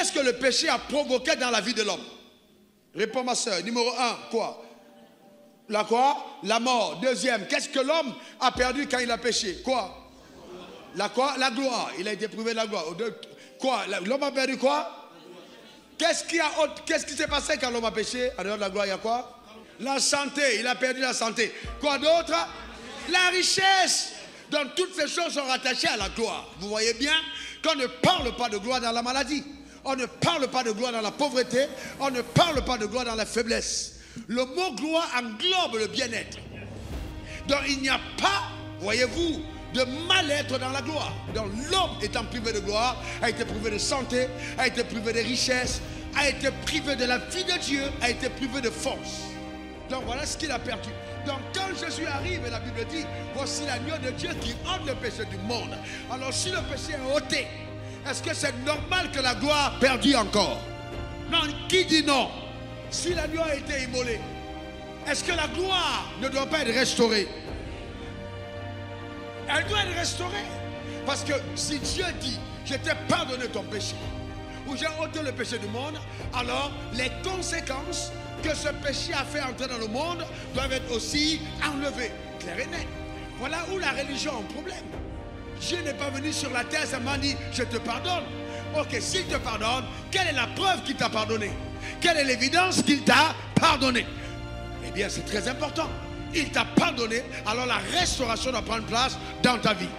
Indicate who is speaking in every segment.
Speaker 1: qu'est-ce que le péché a provoqué dans la vie de l'homme? Réponds ma soeur. Numéro 1, quoi? La quoi? La mort. Deuxième, qu'est-ce que l'homme a perdu quand il a péché? Quoi? La quoi? La gloire. Il a été privé de la gloire. Quoi? L'homme a perdu quoi? Qu'est-ce qui s'est passé quand l'homme a péché? En dehors de la gloire, il y a quoi? La santé. Il a perdu la santé. Quoi d'autre? La richesse. Donc toutes ces choses sont rattachées à la gloire. Vous voyez bien qu'on ne parle pas de gloire dans la maladie. On ne parle pas de gloire dans la pauvreté. On ne parle pas de gloire dans la faiblesse. Le mot gloire englobe le bien-être. Donc il n'y a pas, voyez-vous, de mal-être dans la gloire. Donc l'homme étant privé de gloire, a été privé de santé, a été privé de richesse, a été privé de la vie de Dieu, a été privé de force. Donc voilà ce qu'il a perdu. Donc quand Jésus arrive, et la Bible dit, voici l'agneau de Dieu qui ôte le péché du monde. Alors si le péché est ôté, est-ce que c'est normal que la gloire perdue encore? Non, qui dit non? Si l'agneau a été immolé, est-ce que la gloire ne doit pas être restaurée? Elle doit être restaurée. Parce que si Dieu dit, je t'ai pardonné ton péché, ou j'ai ôté le péché du monde, alors les conséquences que ce péché a fait entrer dans le monde doivent être aussi enlevées. Clair et net. Voilà où la religion a un problème. Dieu n'est pas venu sur la terre seulement dit, je te pardonne. Ok, s'il te pardonne, quelle est la preuve qu'il t'a pardonné? Quelle est l'évidence qu'il t'a pardonné? Eh bien, c'est très important. Il t'a pardonné, alors la restauration doit prendre place dans ta vie.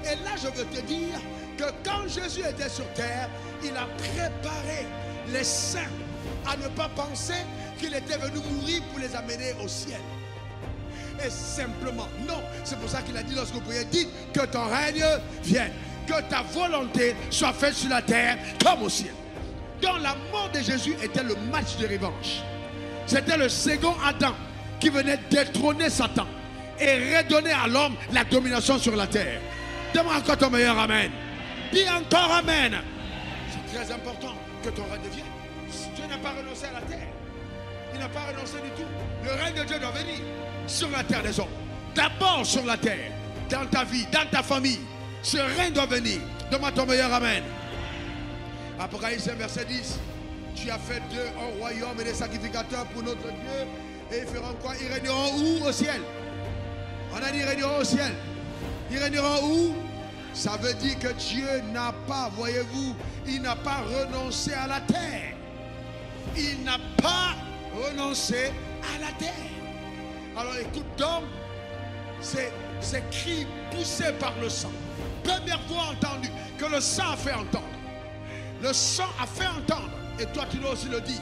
Speaker 1: Et là, je veux te dire que quand Jésus était sur terre, il a préparé les saints à ne pas penser qu'il était venu mourir pour les amener au ciel. Et simplement, non. C'est pour ça qu'il a dit lorsque vous priez, dites que ton règne vienne, que ta volonté soit faite sur la terre comme au ciel. Donc la mort de Jésus était le match de revanche. C'était le second Adam qui venait détrôner Satan et redonner à l'homme la domination sur la terre. Demande encore ton meilleur amen. Dis encore amen. C'est très important que ton règne vienne. Dieu n'a pas renoncé à la terre. Il n'a pas renoncé du tout. Le règne de Dieu doit venir sur la terre des hommes. D'abord sur la terre, dans ta vie, dans ta famille. Ce règne doit venir. Demande ton meilleur amen. Apocalypse 1, verset 10. Tu as fait d'eux un royaume et des sacrificateurs pour notre Dieu. Et ils feront quoi? Ils régneront où? Au ciel. On a dit ils régneront au ciel. Ils régneront où? Ça veut dire que Dieu n'a pas, voyez-vous, il n'a pas renoncé à la terre. Il n'a pas renoncé à la terre. Alors écoute donc, ces cris poussés par le sang. Première fois entendu, que le sang a fait entendre. Le sang a fait entendre, et toi tu dois aussi le dire.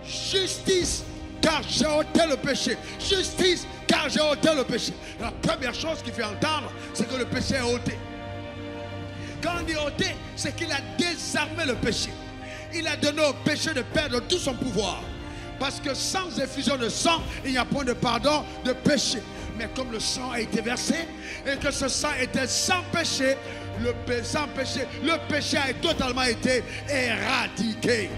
Speaker 1: Justice, car j'ai ôté le péché. Justice, car j'ai ôté le péché. La première chose qui fait entendre, c'est que le péché est ôté. Quand on dit ôté, c'est qu'il a désarmé le péché. Il a donné au péché de perdre tout son pouvoir. Parce que sans effusion de sang, il n'y a point de pardon de péché. Mais comme le sang a été versé, et que ce sang était sans péché, le péché a totalement été éradiqué.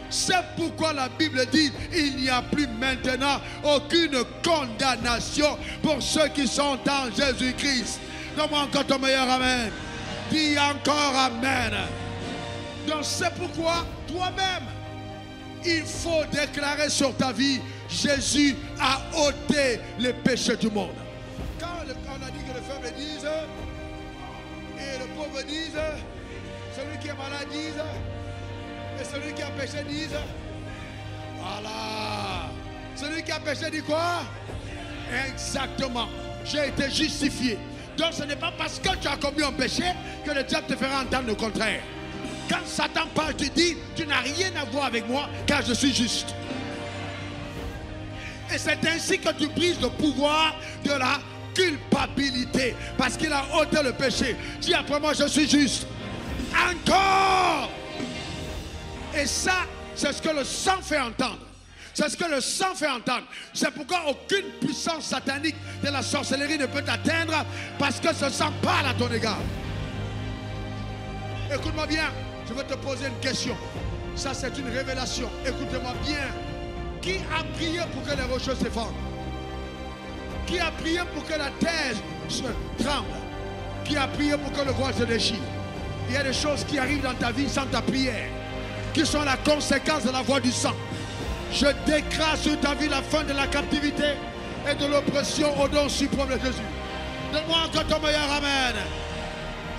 Speaker 1: C'est pourquoi la Bible dit, il n'y a plus maintenant aucune condamnation pour ceux qui sont en Jésus-Christ. Donne-moi encore ton meilleur amen. Dis encore amen. Donc c'est pourquoi toi-même, il faut déclarer sur ta vie, Jésus a ôté les péchés du monde. Quand on a dit que le faible dise, et le pauvre dise, celui qui est malade dise, et celui qui a péché dise, voilà. Celui qui a péché dit quoi? Exactement. J'ai été justifié. Donc ce n'est pas parce que tu as commis un péché que le diable te fera entendre le contraire. Quand Satan parle, tu dis, tu n'as rien à voir avec moi car je suis juste. Et c'est ainsi que tu brises le pouvoir de la culpabilité. Parce qu'il a ôté le péché. Dis après moi, je suis juste. Encore. Et ça, c'est ce que le sang fait entendre. C'est ce que le sang fait entendre. C'est pourquoi aucune puissance satanique de la sorcellerie ne peut t'atteindre. Parce que ce sang parle à ton égard. Écoute-moi bien. Je vais te poser une question. Ça, c'est une révélation. Écoutez-moi bien. Qui a prié pour que les rochers s'effondrent? Qui a prié pour que la terre se tremble? Qui a prié pour que le voile se déchire? Il y a des choses qui arrivent dans ta vie sans ta prière. qui sont la conséquence de la voie du sang. Je déclare sur ta vie la fin de la captivité et de l'oppression au nom suprême de Jésus. Donne-moi encore ton meilleur amen.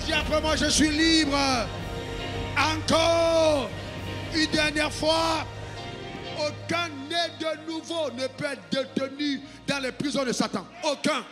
Speaker 1: Dis après moi, je suis libre. Encore une dernière fois. Aucun né de nouveau ne peut être détenu dans les prisons de Satan. Aucun.